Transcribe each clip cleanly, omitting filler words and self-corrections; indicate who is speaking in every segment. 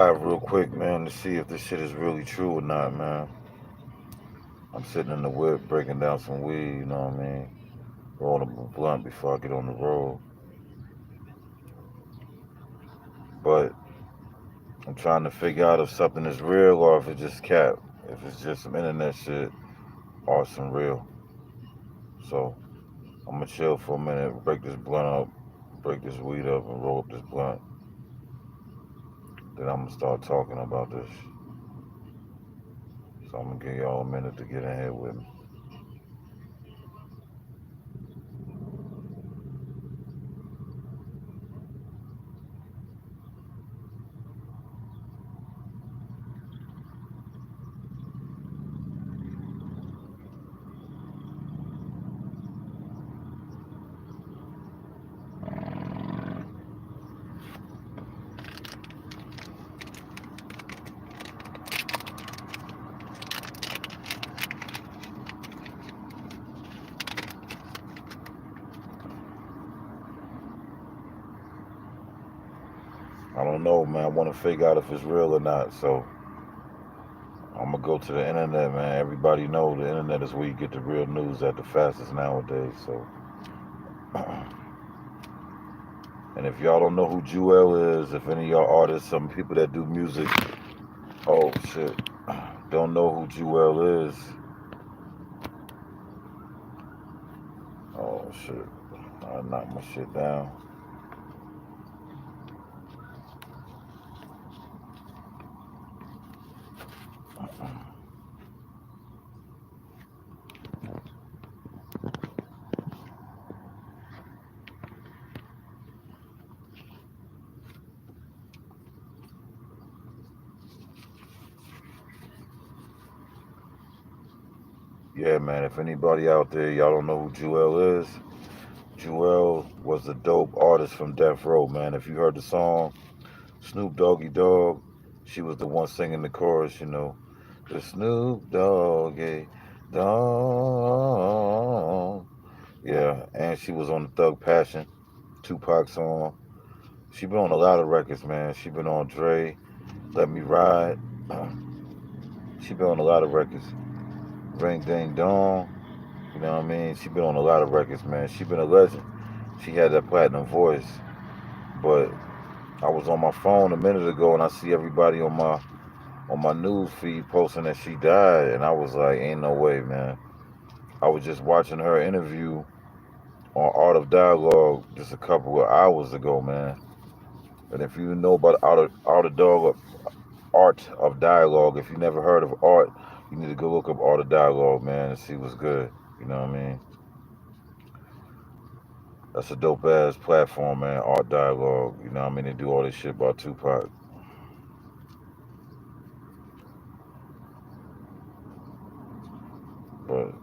Speaker 1: Real quick, man, to see if this shit is really true or not, man. I'm sitting in the whip breaking down some weed, you know what I mean? Rolling a blunt before I get on the road. But I'm trying to figure out if something is real or if it's just cap. If it's just some internet shit or some real. So I'm gonna chill for a minute, break this blunt up, break this weed up, and roll up this blunt. Then I'm gonna start talking about this. So I'm gonna give y'all a minute to get in here with me. I don't know, man. I want to figure out if it's real or not. So I'm gonna go to the internet, man. Everybody know the internet is where you get the real news at the fastest nowadays. So, and if y'all don't know who Jewell is, if any of y'all artists, some people that do music, oh shit, don't know who Jewell is, oh shit, I knocked my shit down. Yeah, man. If anybody out there, y'all don't know who Jewell is, Jewell was the dope artist from Death Row, man. If you heard the song Snoop Doggy Dogg, she was the one singing the chorus, you know. The Snoop Doggy Dogg. Yeah, and she was on the Thug Passion, Tupac song. She been on a lot of records, man. She been on Dre, Let Me Ride. She been on a lot of records. Ring Ding Dong. You know what I mean? She been on a lot of records, man. She been a legend. She had that platinum voice. But I was on my phone a minute ago and I see everybody on my news feed posting that she died, and I was like, ain't no way, man. I was just watching her interview on Art of Dialogue just a couple of hours ago, man. And if you know about Art of Dialogue, if you never heard of Art, you need to go look up Art of Dialogue, man, and see what's good. You know what I mean? That's a dope ass platform, man. Art Dialogue. You know what I mean? They do all this shit about Tupac. But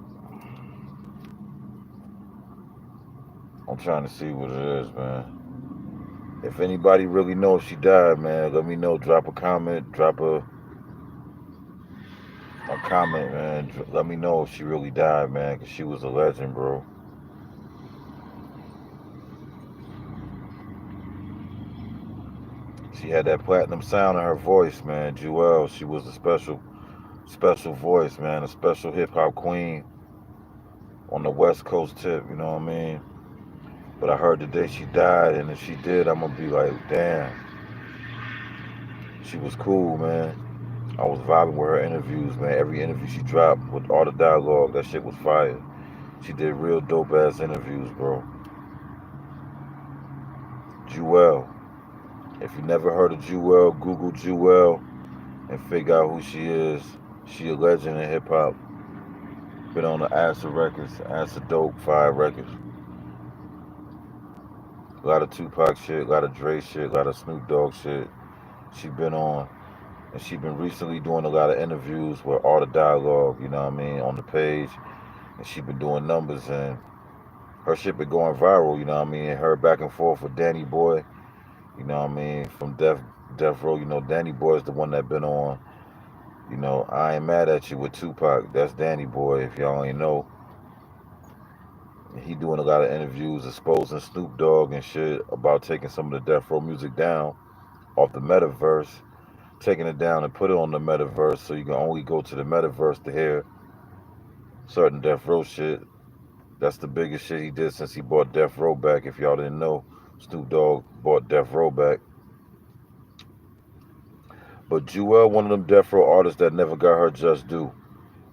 Speaker 1: I'm trying to see what it is, man. If anybody really knows she died, man, let me know. Drop a comment. Drop a comment, man. Let me know if she really died, man, because she was a legend, bro. She had that platinum sound in her voice, man. Jewell, she was a special voice, man. A special hip hop queen on the West Coast tip, you know what I mean? But I heard the day she died, and if she did, I'm gonna be like, damn, she was cool, man. I was vibing with her interviews, man. Every interview she dropped with all the dialogue, that shit was fire. She did real dope ass interviews, bro. Jewell. If you never heard of Jewell, Google Jewell and figure out who she is. She a legend in hip hop. Been on the Acid Records, Acid Dope, Fire Records. A lot of Tupac shit, a lot of Dre shit, a lot of Snoop Dogg shit. She been on. And she been recently doing a lot of interviews with all the dialogue, you know what I mean, on the page. And she been doing numbers and her shit been going viral, you know what I mean? Her back and forth with Danny Boy, you know what I mean, from Death Row, you know, Danny Boy is the one that been on, you know, I Ain't Mad at You with Tupac. That's Danny Boy, if y'all ain't know. He doing a lot of interviews exposing Snoop Dogg and shit about taking some of the Death Row music down off the metaverse. taking it down and put it on the metaverse, so you can only go to the metaverse to hear certain Death Row shit. That's the biggest shit he did since he bought Death Row back. If y'all didn't know, Snoop Dogg bought Death Row back. But Jewell, one of them Death Row artists that never got her just due,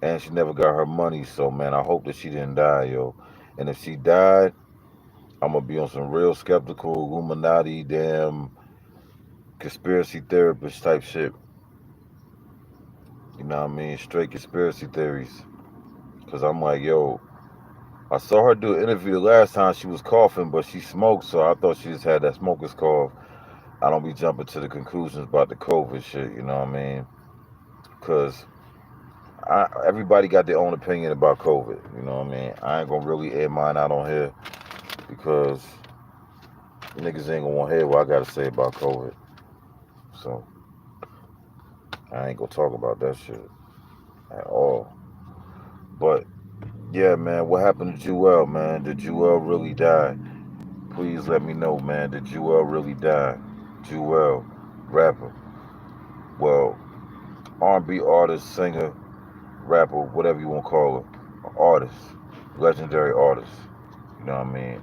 Speaker 1: and she never got her money. So man, I hope that she didn't die, yo. And if she died, I'm gonna be on some real skeptical Illuminati, damn conspiracy therapist type shit. You know what I mean? Straight conspiracy theories. Cause I'm like, yo, I saw her do an interview the last time she was coughing, but she smoked, so I thought she just had that smoker's cough. I don't be jumping to the conclusions about the COVID shit, you know what I mean? Because everybody got their own opinion about COVID, you know what I mean? I ain't gonna really air mine out on here because niggas ain't gonna want to hear what I gotta say about COVID. So I ain't gonna talk about that shit at all. But yeah, man, what happened to Jewell, man? Did Jewell really die? Please let me know, man. Did Jewell really die? Jewell, rapper. Well, R&B artist, singer, rapper, whatever you want to call her. Artist. Legendary artist. You know what I mean?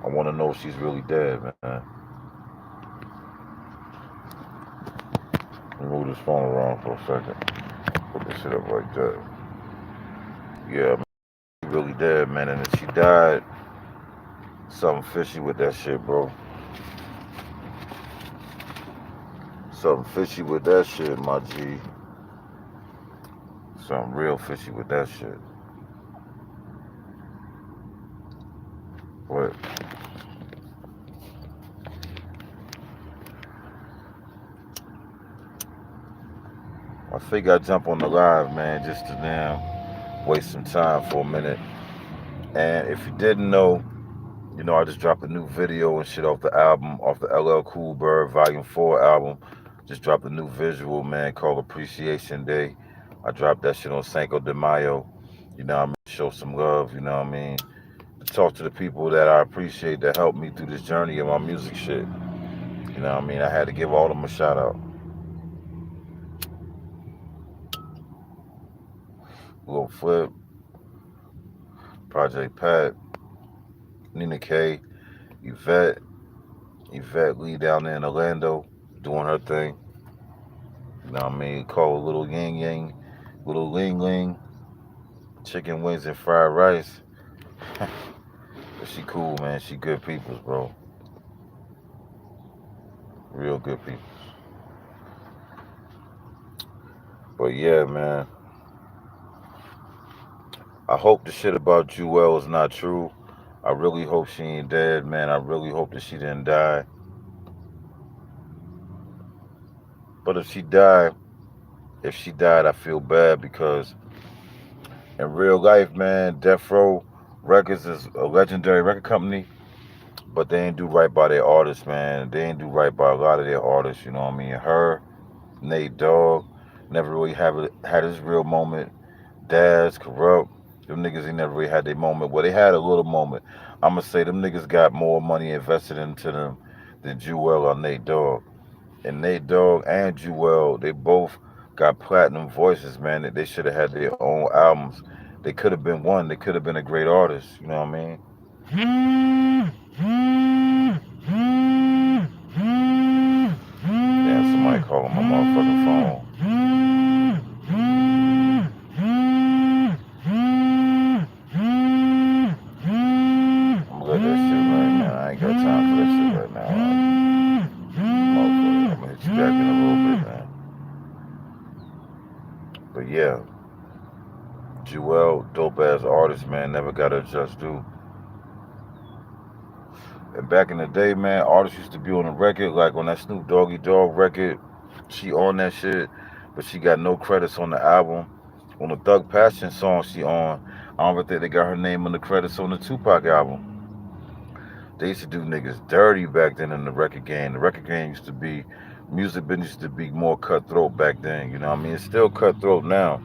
Speaker 1: I want to know if she's really dead, man. Let me move this phone around for a second. Put this shit up like that. Yeah, man, she really dead, man. And if she died, something fishy with that shit, bro. Something fishy with that shit, my G. Something real fishy with that shit. But I think I jump on the live, man, just to damn waste some time for a minute. And if you didn't know, you know, I just dropped a new video and shit off the album, off the LL Cool Bird Volume 4 album. Just dropped a new visual, man, called Appreciation Day. I dropped that shit on Cinco de Mayo. You know what I mean? Show some love, you know what I mean? To talk to the people that I appreciate that helped me through this journey of my music shit. You know what I mean? I had to give all of them a shout out. Lil Flip, Project Pat, Nina K, Yvette, Yvette Lee down there in Orlando doing her thing. You know what I mean? Called Little Ying Yang, Little Ling Ling, chicken wings and fried rice. But she cool, man. She good peoples, bro. Real good peoples. But yeah, man. I hope the shit about Jewell is not true. I really hope she ain't dead, man. I really hope that she didn't die. But if she died, I feel bad because in real life, man, Death Row Records is a legendary record company, but they ain't do right by their artists, man. They ain't do right by a lot of their artists, you know what I mean? Her, Nate Dogg, never really had his real moment. Daz, Corrupt, them niggas ain't never really had their moment. Well, they had a little moment. I'ma say them niggas got more money invested into them than Jewell or Nate Dogg. And Nate Dogg and Jewell, they both got platinum voices, man. That they should have had their own albums. They could have been one. They could have been a great artist. You know what I mean? Damn, somebody calling my motherfucking phone. I'm gonna let that shit right now. I ain't got time for that shit right now. Motherfucker, I'm gonna hit you back in a little bit, man. But yeah, Jewell, dope ass artist, man. Never got her just due. And back in the day, man, artists used to be on the record, like on that Snoop Doggy Dogg record. She on that shit, but she got no credits on the album. On the Thug Passion song she on, I don't even think they got her name on the credits on the Tupac album. They used to do niggas dirty back then in the record game. The record game used to be, music business used to be more cutthroat back then. You know what I mean? It's still cutthroat now.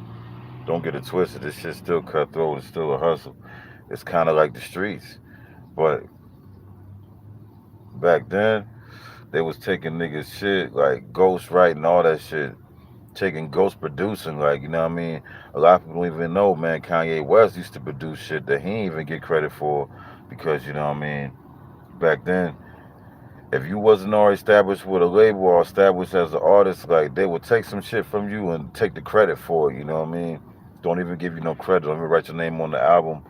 Speaker 1: Don't get it twisted. This shit's still cutthroat. It's still a hustle. It's kind of like the streets. But back then, They was taking niggas shit like ghost writing all that shit, taking ghost producing, like, you know what I mean? A lot of people don't even know, man. Kanye West used to produce shit that he didn't even get credit for because, you know what I mean? Back then, if you wasn't already established with a label or established as an artist, like they would take some shit from you and take the credit for it, you know what I mean? Don't even give you no credit. Don't even write your name on the album.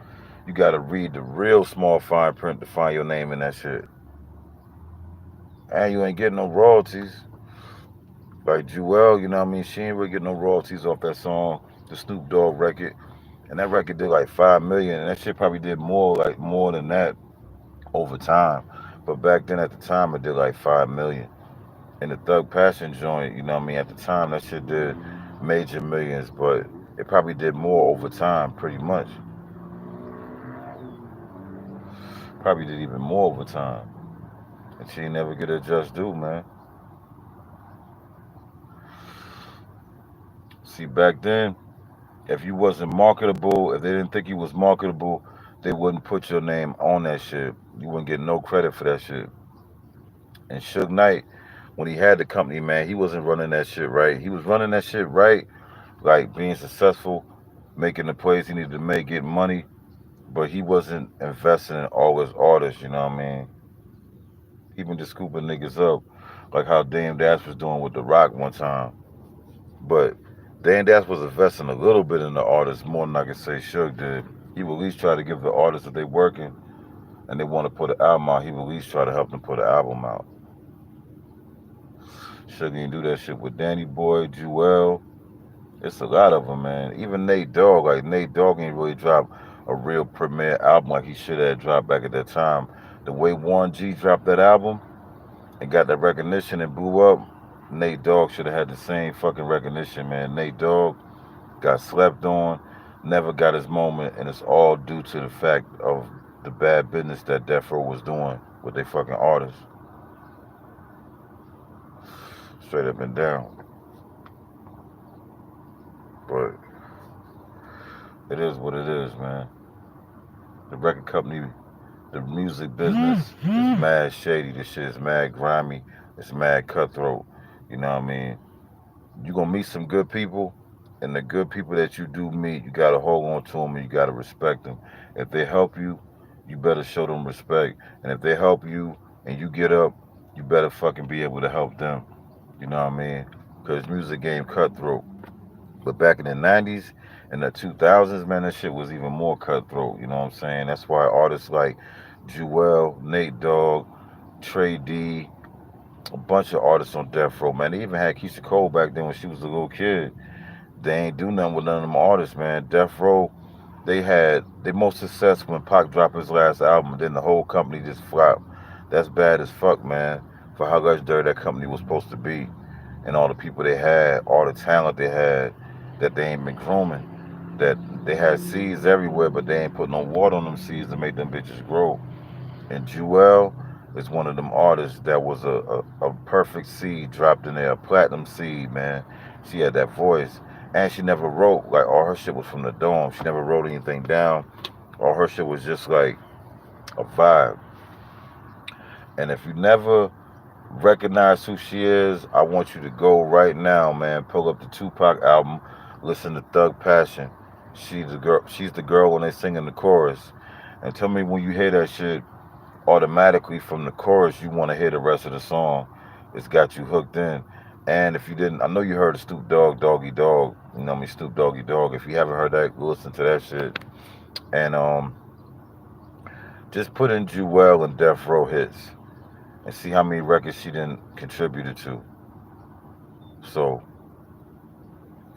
Speaker 1: You gotta read the real small fine print to find your name in that shit. And you ain't getting no royalties. Like Jewell, you know what I mean? She ain't really getting no royalties off that song, the Snoop Dogg record. And that record did like 5 million. And that shit probably did more, like more than that over time. But back then at the time it did like 5 million. In the Thug Passion joint, you know what I mean? At the time that shit did major millions, but it probably did more over time, pretty much. Probably did even more over time. And she ain't never get her just due, man. See, back then, if you wasn't marketable, if they didn't think you was marketable, they wouldn't put your name on that shit. You wouldn't get no credit for that shit. And Suge Knight, when he had the company, man, he wasn't running that shit right. He was running that shit right, like being successful, making the plays he needed to make, getting money, but he wasn't investing in all his artists, you know what I mean? He been just scooping niggas up, like how Dame Dash was doing with The Rock one time. But Dame Dash was investing a little bit in the artists more than I could say Suge did. He would at least try to give the artists that they working and they want to put an album out, he would at least try to help them put an album out. Suge didn't do that shit with Danny Boy, Jewell. It's a lot of them, man. Even Nate Dogg, like Nate Dogg ain't really dropped a real premiere album like he should have dropped back at that time. The way Warren G dropped that album and got that recognition and blew up, Nate Dogg should have had the same fucking recognition, man. Nate Dogg got slept on, never got his moment, and it's all due to the fact of the bad business that Death Row was doing with their fucking artists. Straight up and down. But it is what it is, man. The record company, the music business is mad shady. This shit is mad grimy. It's mad cutthroat. You know what I mean? You gonna meet some good people, and the good people that you do meet, you gotta hold on to them and you gotta respect them. If they help you, you better show them respect. And if they help you and you get up, you better fucking be able to help them. You know what I mean? Cause music game cutthroat. But back in the 90s and the 2000s, man, that shit was even more cutthroat. You know what I'm saying? That's why artists like Jewell, Nate Dogg, Trey D, a bunch of artists on Death Row, man. They even had Keisha Cole back then when she was a little kid. They ain't do nothing with none of them artists, man. Death Row, they had their most success when Pac dropped his last album, and then the whole company just flopped. That's bad as fuck, man, for how legendary that company was supposed to be. And all the people they had, all the talent they had that they ain't been grooming. That they had seeds everywhere, but they ain't put no water on them seeds to make them bitches grow. And Jewell is one of them artists that was a perfect seed dropped in there, a platinum seed, man. She had that voice. And she never wrote, like all her shit was from the dome. She never wrote anything down. All her shit was just like a vibe. And if you never recognize who she is, I want you to go right now, man. Pull up the Tupac album, listen to Thug Passion. She's the girl when they sing in the chorus. And tell me when you hear that shit, automatically from the chorus you want to hear the rest of the song. It's got you hooked in. And if you didn't, I know you heard of Snoop Dogg, Doggy Dog. You know what I mean, Snoop Doggy Dog. If you haven't heard that, go listen to that shit. And just put in Jewell and Death Row hits and see how many records she didn't contributed to. So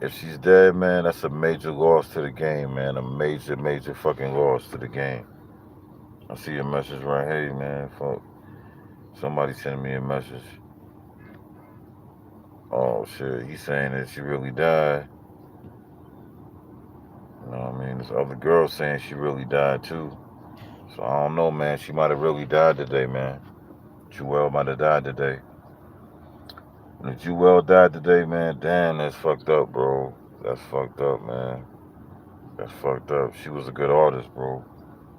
Speaker 1: if she's dead, man, that's a major loss to the game, man. A major, major fucking loss to the game. I see your message right here, man. Fuck. Somebody sending me a message. Oh shit, he's saying that she really died. You know what I mean? This other girl saying she really died too. So I don't know, man. She might have really died today, man. Jewell might have died today. And if Jewell died today, man, damn, that's fucked up, bro. That's fucked up, man. That's fucked up. She was a good artist, bro.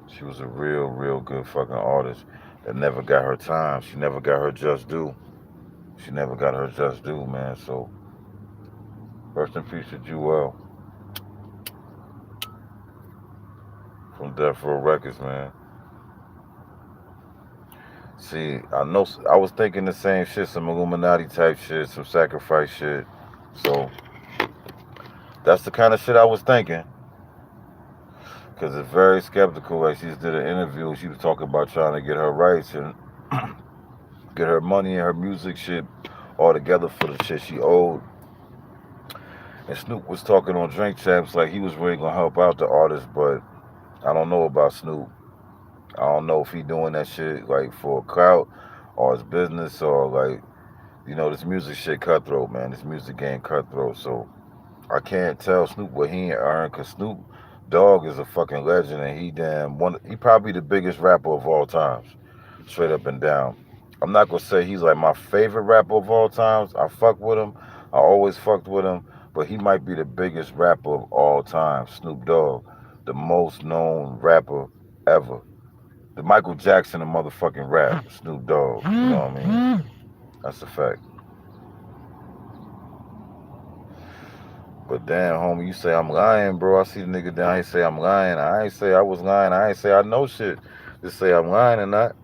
Speaker 1: She was a real, real good fucking artist that never got her time. She never got her just due. She never got her just due, man. So rest in peace to Jewell from Death Row Records, man. See, I know I was thinking the same shit, some Illuminati type shit, some sacrifice shit. So that's the kind of shit I was thinking. Because it's very skeptical. Like, she just did an interview. She was talking about trying to get her rights and get her money and her music shit all together for the shit she owed. And Snoop was talking on Drink Champs like he was really gonna help out the artist, but I don't know about Snoop. I don't know if he doing that shit like for a clout or his business or like, this music shit cutthroat, man. This music game cutthroat. So I can't tell Snoop what he ain't earned, cause Snoop Dogg is a fucking legend and he probably the biggest rapper of all times. Straight up and down. I'm not gonna say he's like my favorite rapper of all times. I fuck with him. I always fucked with him. But he might be the biggest rapper of all time. Snoop Dogg. The most known rapper ever. The Michael Jackson of motherfucking rap. Snoop Dogg. You know what I mean? That's a fact. But damn, homie, you say I'm lying, bro. I see the nigga down here say I'm lying. I ain't say I was lying. I ain't say I know shit. Just say I'm lying or not.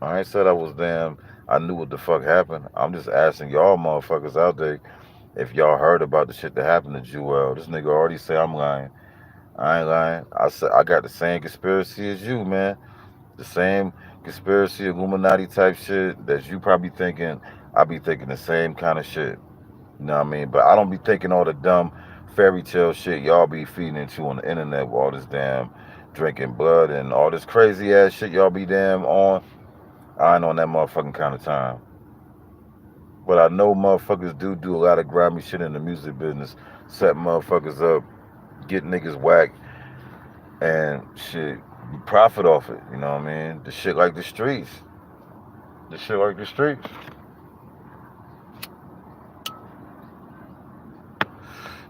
Speaker 1: I ain't said I was damn. I knew what the fuck happened. I'm just asking y'all motherfuckers out there if y'all heard about the shit that happened to Jewell. This nigga already say I'm lying. I ain't lying. I said I got the same conspiracy as you, man. The same conspiracy, Illuminati type shit that you probably thinking. I be thinking the same kind of shit. You know what I mean? But I don't be thinking all the dumb fairy tale shit y'all be feeding into on the internet with all this damn drinking blood and all this crazy ass shit y'all be damn on. I ain't on that motherfucking kind of time. But I know motherfuckers do a lot of grimy shit in the music business. Set motherfuckers up, get niggas whacked, and shit, profit off it. You know what I mean? The shit like the streets. The shit like the streets.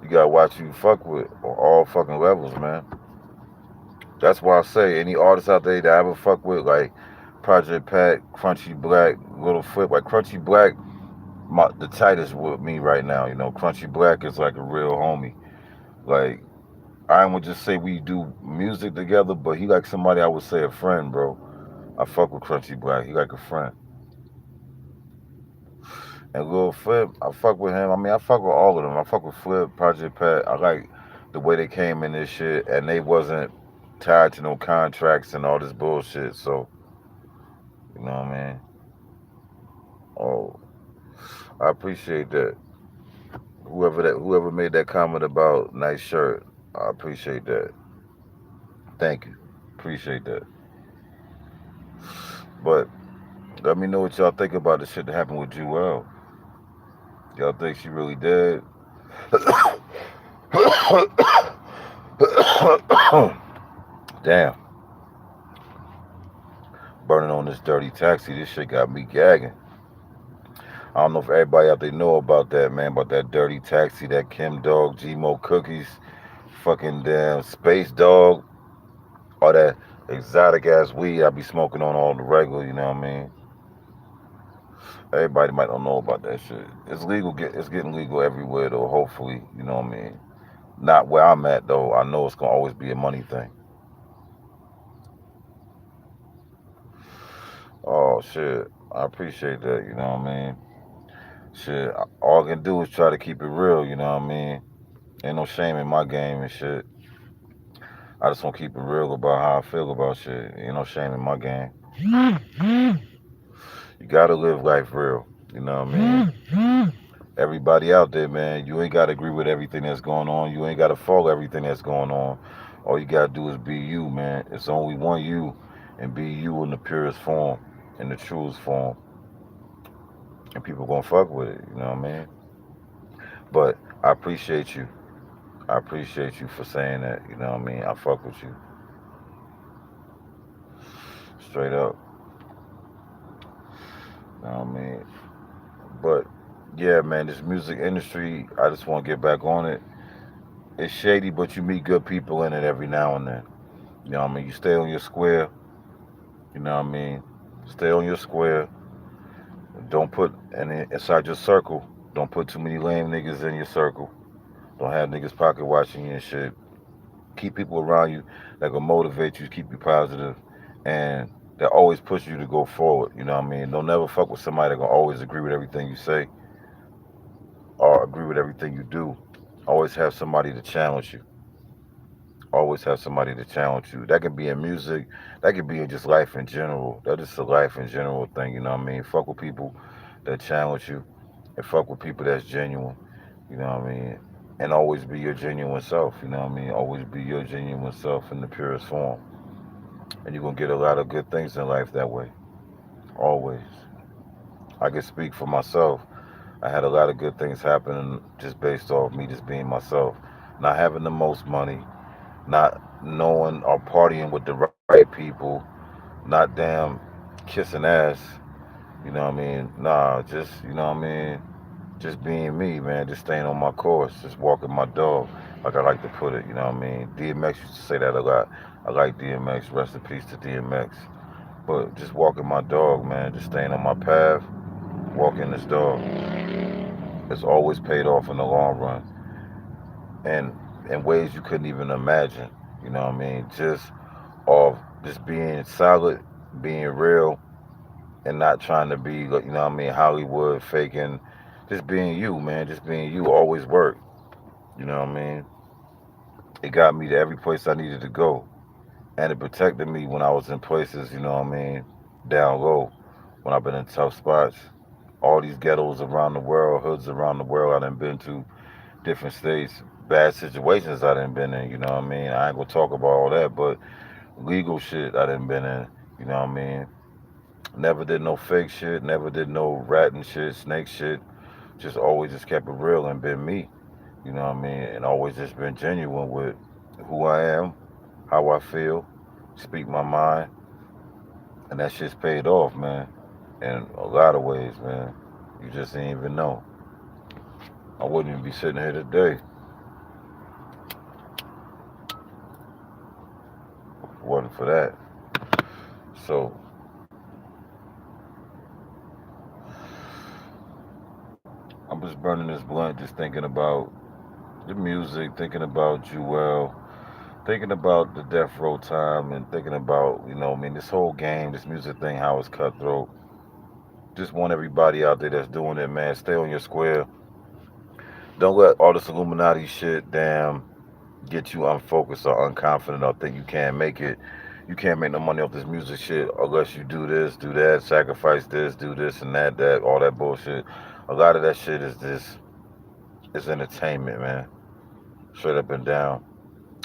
Speaker 1: You gotta watch who you fuck with on all fucking levels, man. That's why I say any artists out there that I ever fuck with, like Project Pat, Crunchy Black, Little Flip, like Crunchy Black, the tightest with me right now. Crunchy Black is like a real homie. Like, I would just say we do music together, but he like somebody I would say a friend, bro. I fuck with Crunchy Black. He like a friend. And Lil Flip, I fuck with him. I mean, I fuck with all of them. I fuck with Flip, Project Pat. I like the way they came in this shit, and they wasn't tied to no contracts and all this bullshit. So, you know what I mean? Oh, I appreciate that. Whoever made that comment about nice shirt, I appreciate that. Thank you. Appreciate that. But let me know what y'all think about the shit that happened with Jewell. Y'all think she really dead? Damn. Burning on this dirty taxi. This shit got me gagging. I don't know if everybody out there know about that, man. About that dirty taxi, that Kim Dog, G-Mo Cookies, fucking damn Space Dog, all that exotic ass weed I be smoking on all the regular, you know what I mean? Everybody might not know about that shit. It's legal, it's getting legal everywhere though, hopefully, you know what I mean? Not where I'm at though. I know it's gonna always be a money thing. Oh shit. I appreciate that, you know what I mean? Shit. All I can do is try to keep it real, you know what I mean? Ain't no shame in my game and shit. I just want to keep it real about how I feel about shit. Ain't no shame in my game. You gotta live life real. You know what I mean? Everybody out there, man, you ain't gotta agree with everything that's going on. You ain't gotta follow everything that's going on. All you gotta do is be you, man. It's only one you, and be you in the purest form, in the truest form. And people gonna fuck with it, you know what I mean? But I appreciate you. I appreciate you for saying that, you know what I mean? I fuck with you. Straight up. You know what I mean? But yeah, man, this music industry, I just want to get back on it. It's shady, but you meet good people in it every now and then. You know what I mean? You stay on your square. You know what I mean? Stay on your square. Don't put any inside your circle. Don't put too many lame niggas in your circle. Don't have niggas pocket watching you and shit. Keep people around you that can motivate you, keep you positive, and that always push you to go forward. You know what I mean? Don't never fuck with somebody that gonna always agree with everything you say or agree with everything you do. Always have somebody to challenge you. Always have somebody to challenge you. That can be in music. That could be in just life in general. That is a life in general thing. You know what I mean? Fuck with people that challenge you, and fuck with people that's genuine. You know what I mean? And always be your genuine self. You know what I mean? Always be your genuine self in the purest form, and you're gonna get a lot of good things in life that way. Always. I can speak for myself. I had a lot of good things happen just based off me just being myself. Not having the most money, not knowing or partying with the right people, not damn kissing ass. You know what I mean? Nah, just, you know what I mean? Just being me, man. Just staying on my course. Just walking my dog, like I like to put it. You know what I mean? DMX used to say that a lot. I like DMX. Rest in peace to DMX. But just walking my dog, man. Just staying on my path, walking this dog. It's always paid off in the long run, and in ways you couldn't even imagine. You know what I mean? Just of just being solid, being real, and not trying to be, like, you know what I mean, Hollywood faking. Just being you, man. Just being you always worked. You know what I mean? It got me to every place I needed to go, and it protected me when I was in places, you know what I mean, down low. When I've been in tough spots, all these ghettos around the world, hoods around the world, I done been to different states, bad situations I done been in. You know what I mean? I ain't gonna talk about all that, but legal shit I done been in. You know what I mean? Never did no fake shit. Never did no ratting shit, snake shit. Just always just kept it real and been me. You know what I mean? And always just been genuine with who I am, how I feel, speak my mind, and that shit's paid off, man. In a lot of ways, man. You just didn't even know. I wouldn't even be sitting here today if it wasn't for that. So I'm just burning this blunt, just thinking about the music, thinking about Jewell, thinking about the death row time, and thinking about, you know, I mean, this whole game, this music thing, how it's cutthroat. Just want everybody out there that's doing it, man. Stay on your square. Don't let all this Illuminati shit, damn, get you unfocused or unconfident or think you can't make it. You can't make no money off this music shit unless you do this, do that, sacrifice this, do this and that, all that bullshit. A lot of that shit is this, is entertainment, man. Straight up and down.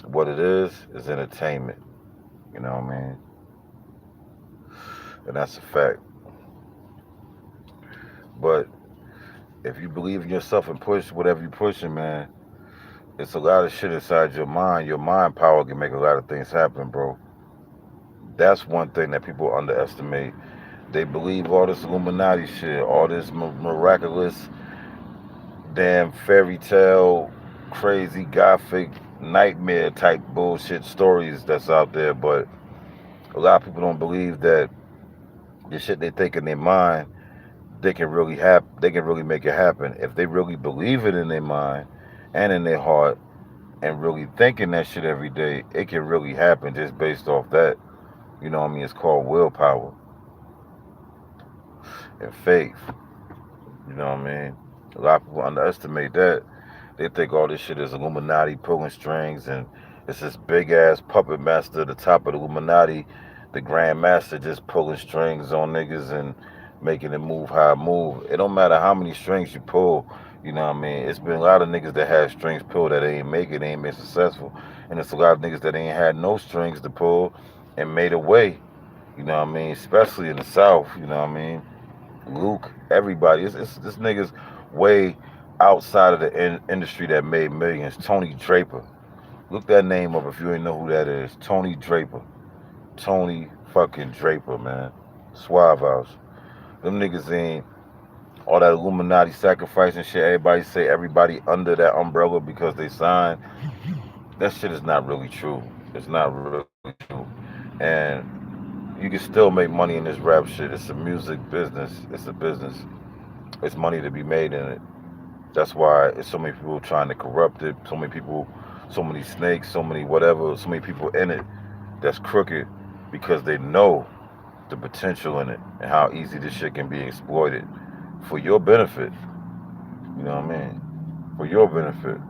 Speaker 1: What it is entertainment. You know what I mean? And that's a fact. But if you believe in yourself and push whatever you're pushing, man, it's a lot of shit inside your mind. Your mind power can make a lot of things happen, bro. That's one thing that people underestimate. They believe all this Illuminati shit, all this miraculous, damn fairy tale, crazy, gothic, nightmare type bullshit stories that's out there. But a lot of people don't believe that the shit they think in their mind, they can really they can really make it happen if they really believe it in their mind and in their heart and really thinking that shit every day. It can really happen just based off that. You know what I mean? It's called willpower and faith. You know what I mean? A lot of people underestimate that. They think all this shit is Illuminati pulling strings, and it's this big ass puppet master at the top of the Illuminati, the Grand Master, just pulling strings on niggas and making it move how it move. It don't matter how many strings you pull. You know what I mean? It's been a lot of niggas that had strings pulled that ain't make it, ain't been successful, and it's a lot of niggas that ain't had no strings to pull and made a way. You know what I mean? Especially in the South. You know what I mean? Luke, everybody. It's this nigga's way outside of the industry that made millions. Tony Draper. Look that name up if you ain't know who that is. Tony Draper. Tony fucking Draper, man. Suave House. Them niggas ain't all that Illuminati sacrifice and shit. Everybody say everybody under that umbrella because they signed. That shit is not really true. It's not really true. And You can still make money in this rap shit. It's a music business. It's a business. It's money to be made in it. That's why it's so many people trying to corrupt it. So many people, so many snakes, so many whatever, so many people in it that's crooked because they know the potential in it and how easy this shit can be exploited for your benefit. You know what I mean? For your benefit.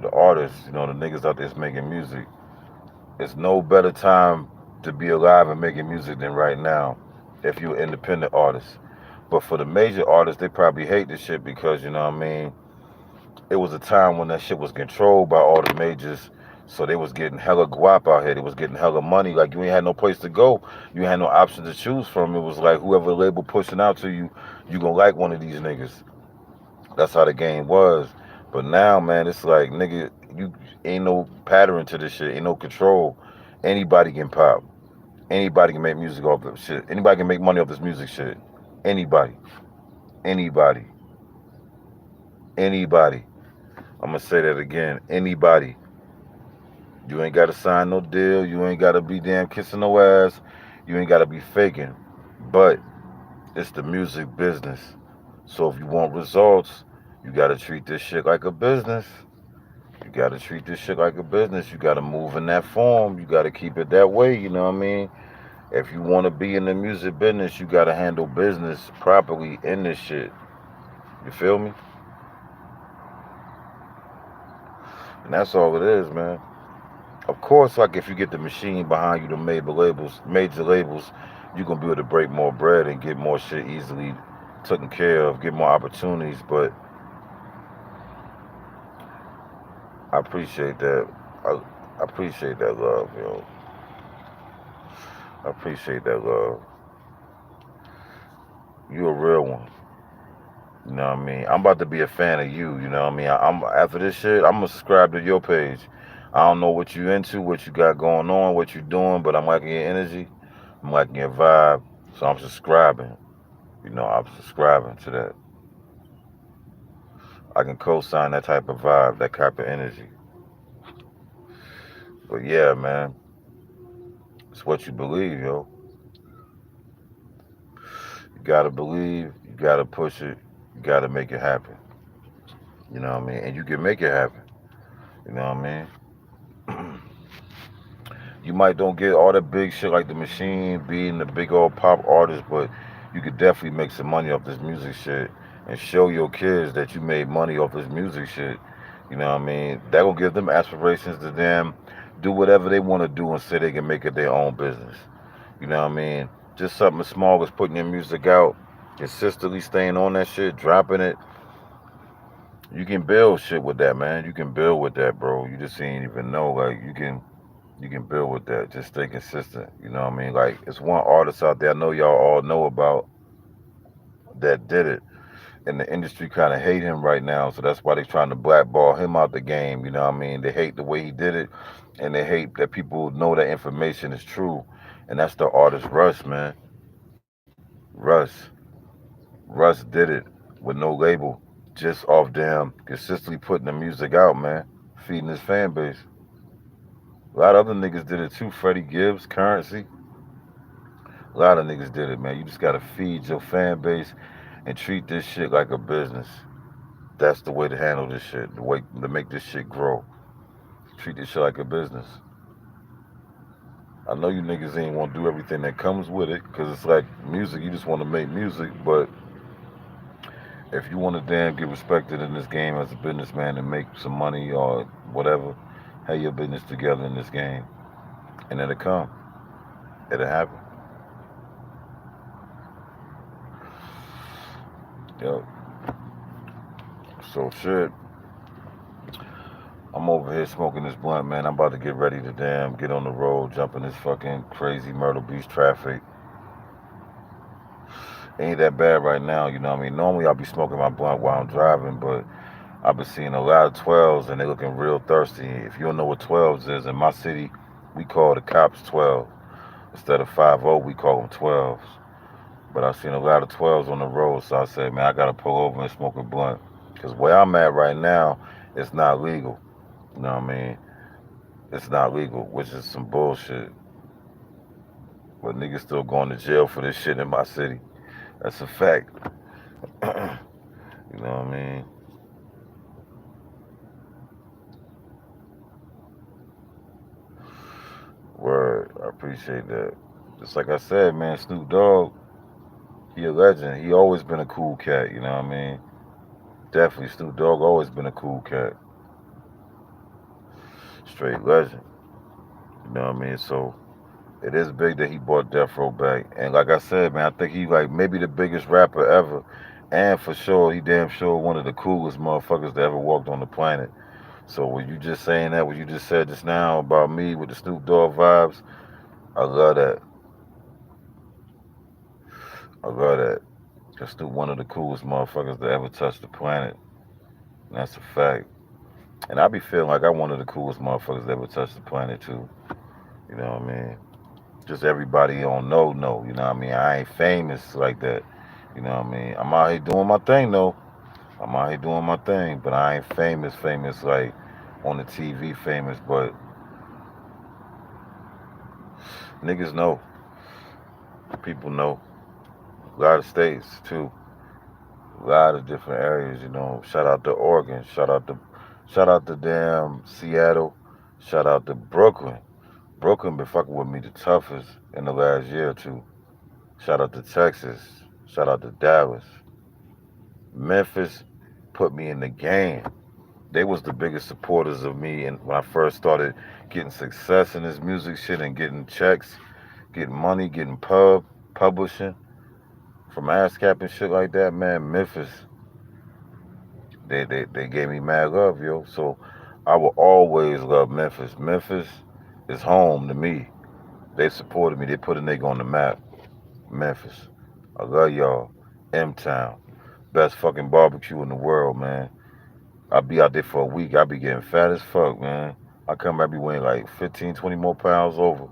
Speaker 1: The artists, the niggas out there's making music. It's no better time to be alive and making music than right now if you're an independent artist. But for the major artists, they probably hate this shit because, it was a time when that shit was controlled by all the majors. So they was getting hella guap out here. They was getting hella money. Like you ain't had no place to go. You had no option to choose from. It was like whoever the label pushing out to you, you gonna like one of these niggas. That's how the game was. But now, man, it's like nigga, you ain't no pattern to this shit. Ain't no control. Anybody can pop. Anybody can make music off this shit. Anybody can make money off this music shit. Anybody. Anybody. Anybody. I'm gonna say that again. Anybody. You ain't gotta sign no deal. You ain't gotta be damn kissing no ass. You ain't gotta be faking. But it's the music business. So if you want results, you gotta treat this shit like a business. You gotta treat this shit like a business. You gotta move in that form. You gotta keep it that way. You know what I mean? If you wanna be in the music business, you gotta handle business properly in this shit. You feel me? And that's all it is, man. Of course, like if you get the machine behind you, the major labels, you gonna be able to break more bread and get more shit easily taken care of, get more opportunities. But I appreciate that. I appreciate that love, yo. I appreciate that love. You a real one. You know what I mean? I'm about to be a fan of you. You know what I mean? I'm after this shit. I'm gonna subscribe to your page. I don't know what you into, what you got going on, what you doing, but I'm liking your energy. I'm liking your vibe. So I'm subscribing. I'm subscribing to that. I can co-sign that type of vibe, that type of energy. But yeah, man, it's what you believe, yo. You gotta believe. You gotta push it. You gotta make it happen. You know what I mean? And you can make it happen. You know what I mean? You might don't get all the big shit like the machine being the big old pop artist, but you could definitely make some money off this music shit and show your kids that you made money off this music shit. You know what I mean? That gonna give them aspirations to them do whatever they want to do and say they can make it their own business. You know what I mean? Just something as small as putting your music out, consistently staying on that shit, dropping it. You can build shit with that, man. You can build with that, bro. You just ain't even know. Like you can build with that. Just stay consistent. You know what I mean? Like it's one artist out there I know y'all all know about that did it. And the industry kind of hate him right now, so that's why they're trying to blackball him out the game. You know what I mean? They hate the way he did it, and they hate that people know that information is true. And that's the artist Russ, man. Russ. Russ did it with no label, just off damn consistently putting the music out, man. Feeding his fan base. A lot of other niggas did it too. Freddie Gibbs, Currency. A lot of niggas did it, man. You just gotta feed your fan base and treat this shit like a business. That's the way to handle this shit. The way to make this shit grow. Treat this shit like a business. I know you niggas ain't want to do everything that comes with it, cause it's like music. You just want to make music, but if you want to damn get respected in this game as a businessman and make some money or whatever, have your business together in this game, and it'll come. It'll happen. Yo, so shit. I'm over here smoking this blunt, man. I'm about to get ready to damn get on the road, jump in this fucking crazy Myrtle Beach traffic. Ain't that bad right now, you know what I mean? Normally I'll be smoking my blunt while I'm driving, but I've been seeing a lot of 12s and they looking real thirsty. If you don't know what 12s is, in my city, we call the cops 12. Instead of 5-0, we call them 12s. But I've seen a lot of 12s on the road, so I said, man, I gotta pull over and smoke a blunt. Because where I'm at right now, it's not legal. You know what I mean? it's not legal, which is some bullshit. But niggas still going to jail for this shit in my city. That's a fact. You know what I mean? Word. I appreciate that. Just like I said, man, Snoop Dogg, he a legend. He always been a cool cat, you know what I mean? Definitely, Snoop Dogg always been a cool cat. Straight legend. You know what I mean? So it is big that he brought Death Row back. And like I said, man, I think he like maybe the biggest rapper ever. And for sure, he damn sure one of the coolest motherfuckers that ever walked on the planet. So when you just saying that, what you just said just now about me with the Snoop Dogg vibes, I love that. I love that. Cause Snoop one of the coolest motherfuckers that ever touched the planet. And that's a fact. And I be feeling like I'm one of the coolest motherfuckers that ever touched the planet too. You know what I mean? Just everybody don't know, you know what I mean? I ain't famous like that. You know what I mean? I'm out here doing my thing though. I'm out here doing my thing, but I ain't famous like on the TV famous, but niggas know. People know. A lot of states too. A lot of different areas, you know. Shout out to Oregon. Shout out to damn Seattle. Shout out to Brooklyn. Brooklyn been fucking with me the toughest in the last year or two. Shout out to Texas. Shout out to Dallas. Memphis put me in the game. They was the biggest supporters of me and when I first started getting success in this music shit and getting checks, getting money, getting publishing from ASCAP and shit like that, man, Memphis, they gave me mad love, yo. So I will always love Memphis. Memphis is home to me. They supported me. They put a nigga on the map. Memphis. I love y'all. M Town. Best fucking barbecue in the world, man. I be out there for a week. I be getting fat as fuck, man. I come back be weighing like 15, 20 more pounds over.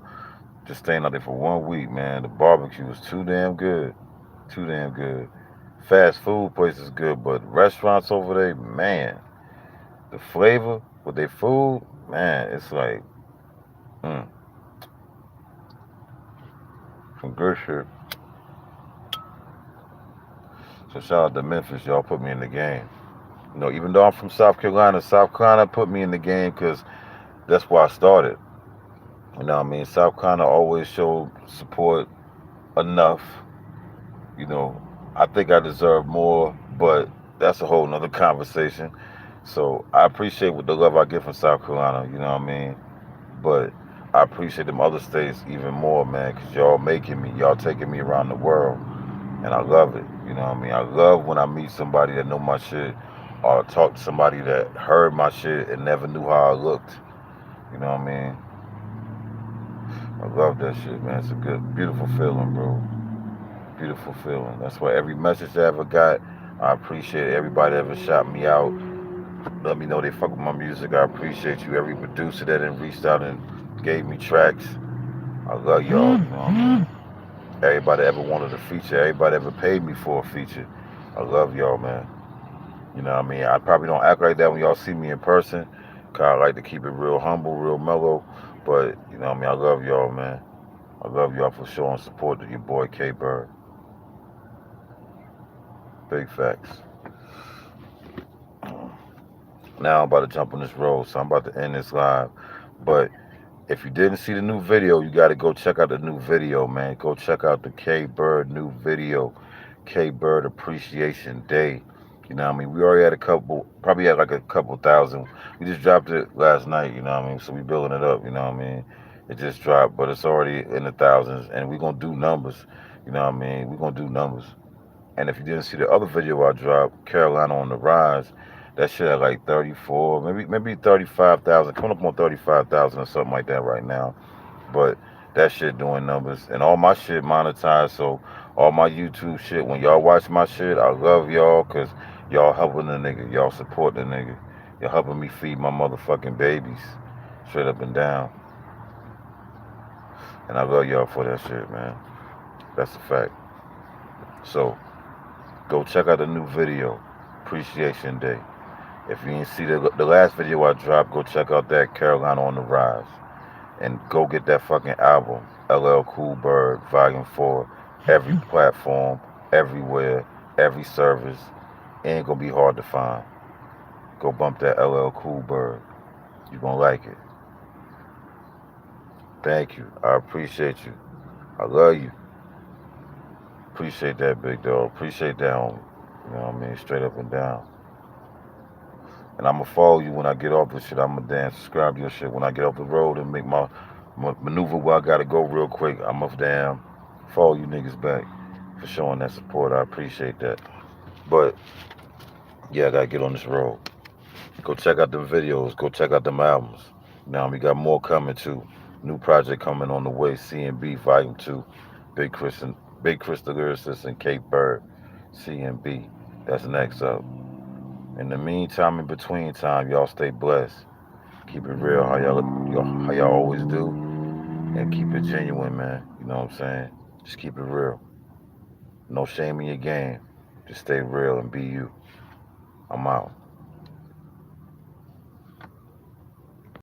Speaker 1: Just staying out there for 1 week, man. The barbecue was too damn good. Too damn good. Fast food places good, but restaurants over there, man, the flavor with their food, man, it's like, mm, some good shit. So shout out to Memphis, y'all put me in the game. You know, even though I'm from South Carolina put me in the game because that's where I started. You know what I mean? South Carolina always showed support enough. You know, I think I deserve more, but that's a whole nother conversation. So I appreciate what the love I get from South Carolina, you know what I mean? But I appreciate them other states even more, man, because y'all making me, y'all taking me around the world. And I love it, you know what I mean? I love when I meet somebody that know my shit or talk to somebody that heard my shit and never knew how I looked. You know what I mean? I love that shit, man. It's a good, beautiful feeling, bro. Beautiful feeling. That's why every message I ever got, I appreciate everybody that ever shot me out. Let me know they fuck with my music. I appreciate you. Every producer that then reached out and gave me tracks. I love y'all. You know what I mean? Everybody that ever wanted a feature. Everybody that ever paid me for a feature. I love y'all, man. You know what I mean? I probably don't act like that when y'all see me in person. Cause I like to keep it real humble, real mellow. But, you know what I mean? I love y'all, man. I love y'all for showing support to your boy K Bird. Big facts. Now I'm about to jump on this road, so I'm about to end this live. But if you didn't see the new video, you got to go check out the new video, man. Go check out the K Bird new video, K Bird Appreciation Day. You know what I mean? We already had a couple, probably had like a couple thousand. We just dropped it last night, you know what I mean? So we building it up, you know what I mean? It just dropped, but it's already in the thousands, and we're going to do numbers, you know what I mean? We're going to do numbers. And if you didn't see the other video I dropped, Carolina on the Rise, that shit at like 34, maybe 35,000, coming up on 35,000 or something like that right now. But that shit doing numbers, and all my shit monetized. So all my YouTube shit, when y'all watch my shit, I love y'all because y'all helping the nigga, y'all support the nigga, y'all helping me feed my motherfucking babies, straight up and down. And I love y'all for that shit, man. That's a fact. So go check out the new video, Appreciation Day. If you didn't see the last video I dropped, go check out that Carolina on the Rise. And go get that fucking album, LL Cool Bird, Volume 4. Every platform, everywhere, every service. Ain't gonna be hard to find. Go bump that LL Cool Bird. You gonna like it. Thank you. I appreciate you. I love you. Appreciate that, big dog. Appreciate that, homie. You know what I mean? Straight up and down. And I'ma follow you when I get off this shit. I'ma damn subscribe to your shit when I get off the road and make my maneuver where I gotta go real quick. I'ma damn follow you niggas back for showing that support. I appreciate that. But yeah, I gotta get on this road. Go check out them videos. Go check out them albums. Now we got more coming too. New project coming on the way. C&B Volume 2. Big Chris the Lyricist and Kate Bird. C&B. That's next up. In the meantime, in between time, y'all stay blessed. Keep it real how y'all always do. And keep it genuine, man. You know what I'm saying? Just keep it real. No shame in your game. Just stay real and be you. I'm out.